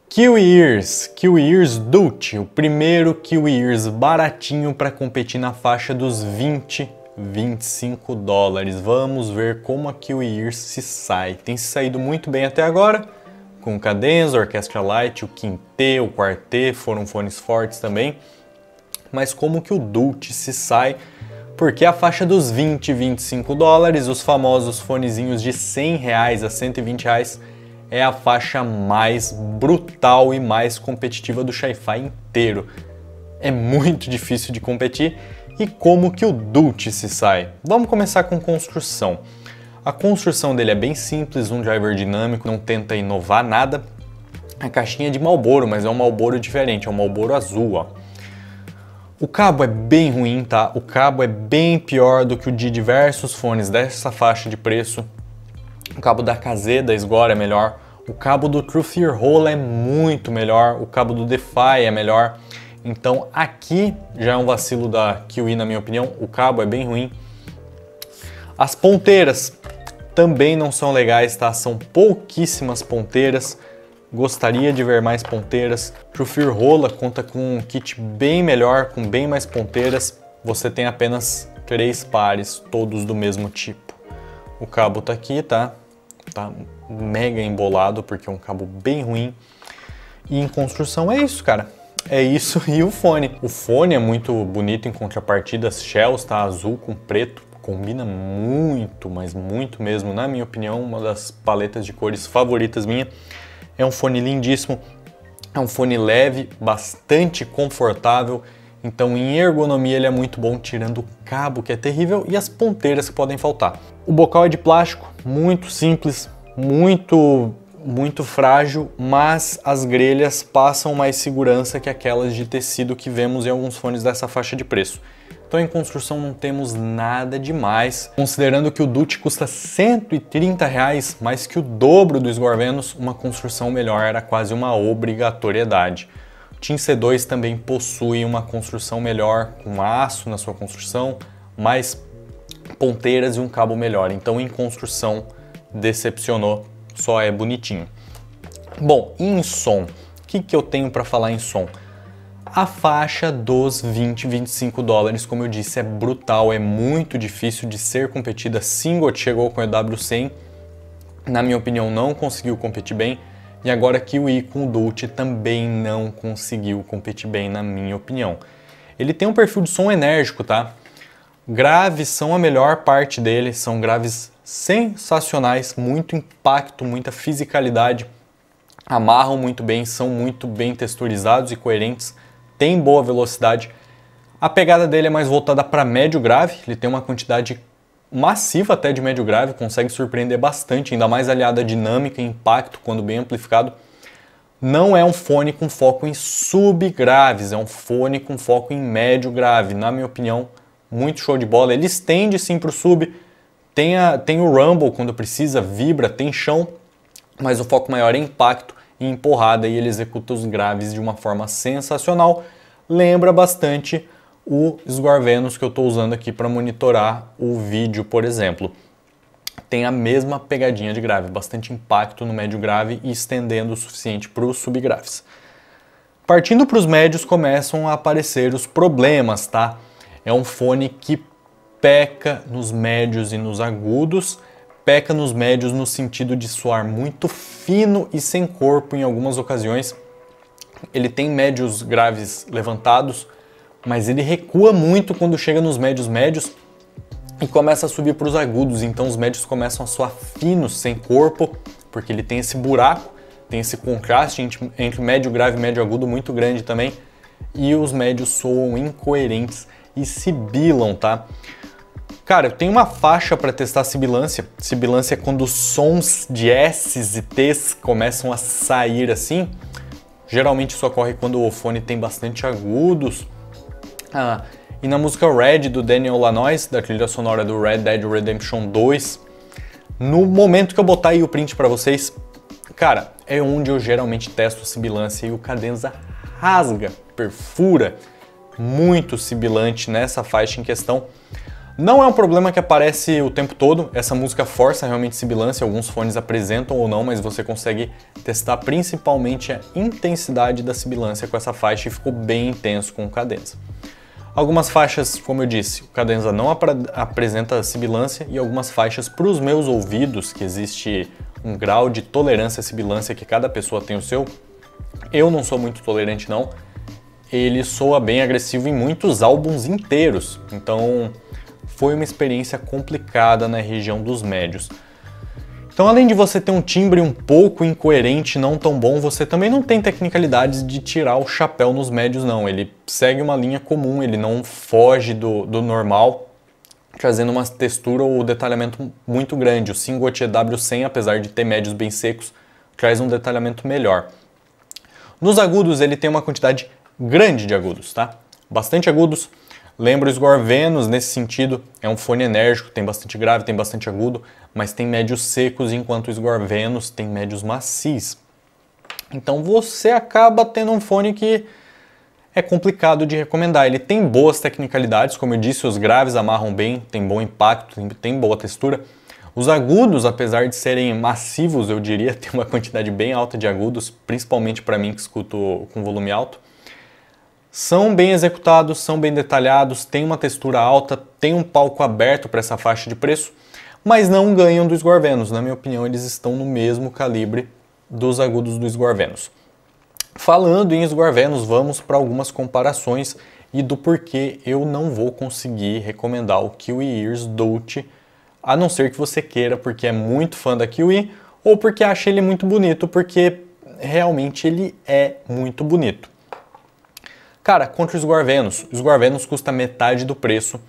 Kiwi Ears Dutch, o primeiro Kiwi Ears baratinho para competir na faixa dos 20, 25 dólares. Vamos ver como a Kiwi Ears se sai. Tem se saído muito bem até agora, com o Cadenza, o Orchestra Lite, o Quintet, o Quartet, foram fones fortes também. Mas como que o Dutch se sai? Porque a faixa dos 20, 25 dólares, os famosos fonezinhos de 100 reais a 120 reais, é a faixa mais brutal e mais competitiva do Hi-Fi inteiro. É muito difícil de competir. E como que o Dutch se sai? Vamos começar com construção. A construção dele é bem simples, um driver dinâmico, não tenta inovar nada. A caixinha é de Marlboro, mas é um Marlboro diferente, é um Marlboro azul, ó. O cabo é bem ruim, tá? O cabo é bem pior do que o de diversos fones dessa faixa de preço. O cabo da KZ, da Sgore é melhor. O cabo do Truth Earhole é muito melhor. O cabo do Defy é melhor. Então aqui já é um vacilo da Kiwi, na minha opinião. O cabo é bem ruim. As ponteiras também não são legais, tá? São pouquíssimas ponteiras. Gostaria de ver mais ponteiras. Truth Earhole conta com um kit bem melhor, com bem mais ponteiras. Você tem apenas 3 pares, todos do mesmo tipo. O cabo tá aqui, tá? Tá mega embolado, porque é um cabo bem ruim. E em construção é isso, cara. É isso e o fone. O fone é muito bonito em contrapartida. As shells tá azul com preto. Combina muito, mas muito mesmo. Na minha opinião, uma das paletas de cores favoritas minha. É um fone lindíssimo. É um fone leve, bastante confortável. Então em ergonomia ele é muito bom, tirando o cabo que é terrível e as ponteiras que podem faltar. O bocal é de plástico, muito simples, muito frágil, mas as grelhas passam mais segurança que aquelas de tecido que vemos em alguns fones dessa faixa de preço. Então em construção não temos nada demais. Considerando que o Dutch custa 130 reais, mais que o dobro do Sgore Venus, uma construção melhor era quase uma obrigatoriedade. O Team C2 também possui uma construção melhor, com aço na sua construção, mais ponteiras e um cabo melhor. Então em construção decepcionou, só é bonitinho. Bom, e em som? O que eu tenho para falar em som? A faixa dos 20, 25 dólares, como eu disse, é brutal, é muito difícil de ser competida. Singot chegou com o EW100, na minha opinião não conseguiu competir bem. E agora Kiwi com o Dutch também não conseguiu competir bem, na minha opinião. Ele tem um perfil de som enérgico, tá? Graves são a melhor parte dele, são graves sensacionais, muito impacto, muita fisicalidade. Amarram muito bem, são muito bem texturizados e coerentes, tem boa velocidade. A pegada dele é mais voltada para médio grave, ele tem uma quantidade massiva até de médio grave, consegue surpreender bastante, ainda mais aliada à dinâmica e impacto quando bem amplificado. Não é um fone com foco em subgraves, é um fone com foco em médio grave. Na minha opinião, muito show de bola. Ele estende sim para o sub, tem o rumble quando precisa, vibra, tem chão, mas o foco maior é impacto e empurrada, e ele executa os graves de uma forma sensacional. Lembra bastante o Sgore Venus que eu estou usando aqui para monitorar o vídeo, por exemplo. Tem a mesma pegadinha de grave, bastante impacto no médio grave e estendendo o suficiente para os subgraves. Partindo para os médios, começam a aparecer os problemas, tá? É um fone que peca nos médios e nos agudos, peca nos médios no sentido de soar muito fino e sem corpo em algumas ocasiões. Ele tem médios graves levantados, mas ele recua muito quando chega nos médios e começa a subir para os agudos, então os médios começam a soar finos, sem corpo, porque ele tem esse buraco, tem esse contraste entre médio grave e médio agudo muito grande também, e os médios soam incoerentes e sibilam, tá? Cara, eu tenho uma faixa para testar sibilância. Sibilância é quando os sons de S's e T's começam a sair assim. Geralmente isso ocorre quando o fone tem bastante agudos. E na música Red, do Daniel Lanois, da trilha sonora do Red Dead Redemption 2, no momento que eu botar aí o print para vocês, cara, é onde eu geralmente testo sibilância e o Cadenza rasga, perfura, muito sibilante nessa faixa em questão. Não é um problema que aparece o tempo todo, essa música força realmente sibilância, alguns fones apresentam ou não, mas você consegue testar principalmente a intensidade da sibilância com essa faixa e ficou bem intenso com o Cadenza. Algumas faixas, como eu disse, o Cadenza não apresenta sibilância e algumas faixas para os meus ouvidos, que existe um grau de tolerância à sibilância que cada pessoa tem o seu, eu não sou muito tolerante não, ele soa bem agressivo em muitos álbuns inteiros, então foi uma experiência complicada na região dos médios. Então, além de você ter um timbre um pouco incoerente, não tão bom, você também não tem tecnicalidades de tirar o chapéu nos médios, não. Ele segue uma linha comum, ele não foge do normal, trazendo uma textura ou detalhamento muito grande. O Singot EW100, apesar de ter médios bem secos, traz um detalhamento melhor. Nos agudos, ele tem uma quantidade grande de agudos, tá? Bastante agudos. Lembra o Sgor Venus nesse sentido, é um fone enérgico, tem bastante grave, tem bastante agudo, mas tem médios secos, enquanto o Sgor Venus tem médios macios. Então você acaba tendo um fone que é complicado de recomendar. Ele tem boas tecnicalidades, como eu disse, os graves amarram bem, tem bom impacto, tem boa textura. Os agudos, apesar de serem massivos, eu diria, tem uma quantidade bem alta de agudos, principalmente para mim que escuto com volume alto. São bem executados, são bem detalhados, tem uma textura alta, tem um palco aberto para essa faixa de preço, mas não ganham do Sgor Venus. Na minha opinião, eles estão no mesmo calibre dos agudos do Sgor Venus. Falando em Sgor Venus, vamos para algumas comparações e do porquê eu não vou conseguir recomendar o Kiwi Ears Dolce, a não ser que você queira porque é muito fã da Kiwi ou porque acha ele muito bonito, porque realmente ele é muito bonito. Cara, contra o Sgor Venus custa metade do preço,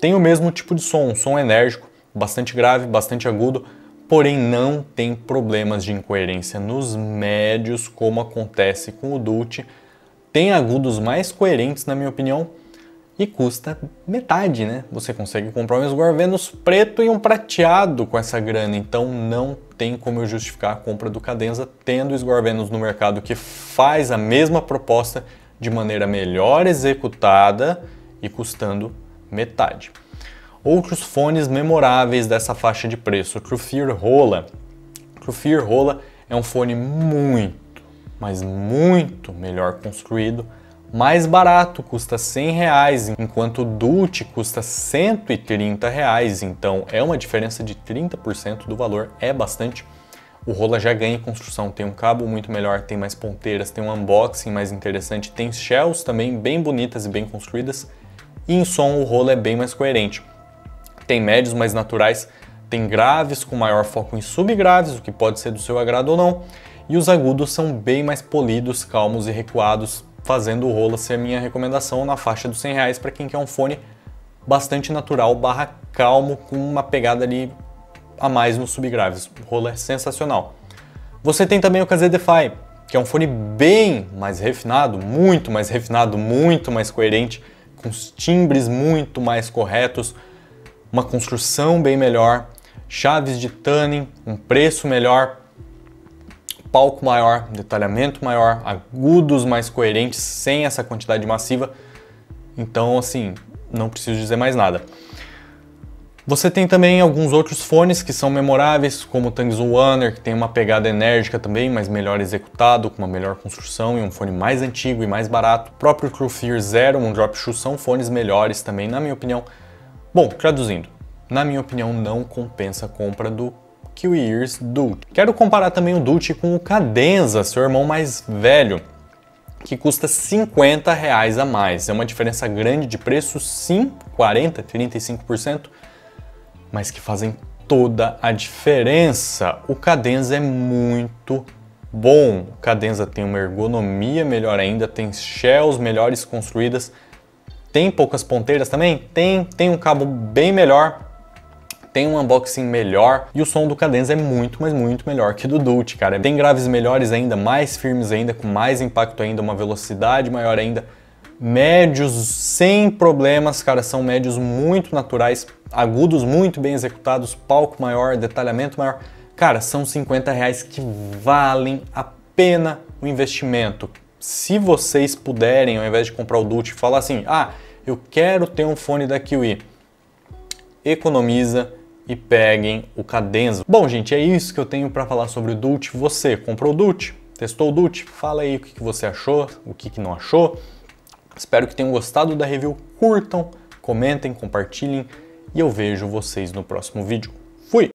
tem o mesmo tipo de som, um som enérgico, bastante grave, bastante agudo, porém não tem problemas de incoerência nos médios, como acontece com o Dolce. Tem agudos mais coerentes, na minha opinião, e custa metade, né? Você consegue comprar um Sgor Venus preto e um prateado com essa grana, então não tem como eu justificar a compra do Cadenza tendo o Sgor Venus no mercado que faz a mesma proposta de maneira melhor executada e custando metade. Outros fones memoráveis dessa faixa de preço, o Truffear Rola. O Truffear Rola é um fone muito, mas muito melhor construído, mais barato, custa R$100, enquanto o Dolce custa R$130, então é uma diferença de 30% do valor, é bastante. O Rola já ganha em construção, tem um cabo muito melhor, tem mais ponteiras, tem um unboxing mais interessante, tem shells também bem bonitas e bem construídas, e em som o Rola é bem mais coerente. Tem médios mais naturais, tem graves com maior foco em subgraves, o que pode ser do seu agrado ou não, e os agudos são bem mais polidos, calmos e recuados, fazendo o Rola ser a minha recomendação na faixa dos R$100 para quem quer um fone bastante natural barra calmo, com uma pegada ali a mais nos subgraves. O Rola é sensacional. Você tem também o KZDFi, que é um fone bem mais refinado, muito mais coerente, com os timbres muito mais corretos, uma construção bem melhor, chaves de tuning, um preço melhor, palco maior, detalhamento maior, agudos mais coerentes, sem essa quantidade massiva. Então, assim, não preciso dizer mais nada. Você tem também alguns outros fones que são memoráveis, como o Tangsu Wanner, que tem uma pegada enérgica também, mas melhor executado, com uma melhor construção e um fone mais antigo e mais barato. O próprio Truffear Zero, um Drop Shoe, são fones melhores também, na minha opinião. Bom, traduzindo, na minha opinião não compensa a compra do Kiwi Ears Dolce. Quero comparar também o Dolce com o Cadenza, seu irmão mais velho, que custa R$50 a mais. É uma diferença grande de preço, sim, 40%, 35%, mas que fazem toda a diferença. O Cadenza é muito bom. O Cadenza tem uma ergonomia melhor ainda, tem shells melhores construídas, tem poucas ponteiras também? Tem um cabo bem melhor, tem um unboxing melhor e o som do Cadenza é muito, mas muito melhor que do Dolce, cara. Tem graves melhores ainda, mais firmes ainda, com mais impacto ainda, uma velocidade maior ainda. Médios sem problemas, cara, são médios muito naturais, agudos muito bem executados, palco maior, detalhamento maior. Cara, são R$50 que valem a pena o investimento. Se vocês puderem, ao invés de comprar o Dolce, falar assim, ah, eu quero ter um fone da Kiwi, economiza e peguem o Cadenza. Bom, gente, é isso que eu tenho para falar sobre o Dutch. Você comprou o Dutch? Testou o Dutch? Fala aí o que você achou, o que não achou. Espero que tenham gostado da review. Curtam, comentem, compartilhem e eu vejo vocês no próximo vídeo.